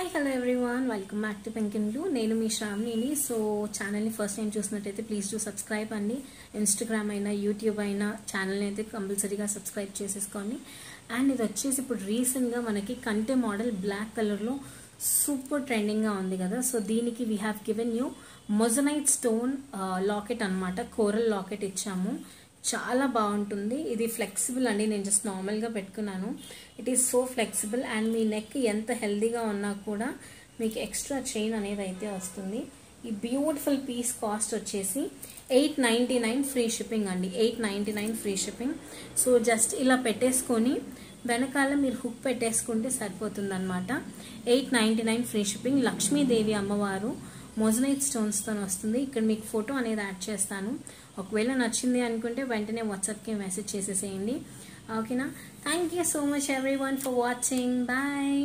Hi hello everyone welcome back to pink and blue. నేను మీ శ్రావణిని. So ఛానల్ని first time చూసినట్టయితే please do subscribe అండి. Instagram అయినా YouTube అయినా ఛానల్ని అయితే కంపల్సరీగా సబ్స్క్రైబ్ చేసేసుకోండి. అండ్ ఇది వచ్చేసి ఇప్పుడు రీసెంట్గా మనకి కంటె మోడల్ బ్లాక్ కలర్లో సూపర్ ట్రెండింగ్గా ఉంది కదా. సో దీనికి we have given you moissanite stone locket అనమాట. కోరల్ లాకెట్ ఇచ్చాము. చాలా బాగుంటుంది. ఇది ఫ్లెక్సిబుల్ అండి. నేను జస్ట్ నార్మల్గా పెట్టుకున్నాను. It is so flexible and me neck ఎంత హెల్దీగా ఉన్నా కూడా మీకు ఎక్స్ట్రా చైన్ అనేది అయితే వస్తుంది. ఈ బ్యూటిఫుల్ పీస్ కాస్ట్ వచ్చేసి $899 ఫ్రీ షిప్పింగ్ అండి. $899 ఫ్రీ షిప్పింగ్. సో జస్ట్ ఇలా పెట్టేసుకొని వెనకాల మీరు హుక్ పెట్టేసుకుంటే సరిపోతుంది అనమాట. $899 ఫ్రీ షిప్పింగ్. లక్ష్మీదేవి అమ్మవారు మొజనైట్ స్టోన్స్తో వస్తుంది. ఇక్కడ మీకు ఫోటో అనేది యాడ్ చేస్తాను. ఒకవేళ నచ్చింది అనుకుంటే వెంటనే వాట్సాప్కి మెసేజ్ చేసేసేయండి. ఓకేనా? Thank you so much everyone for watching. Bye.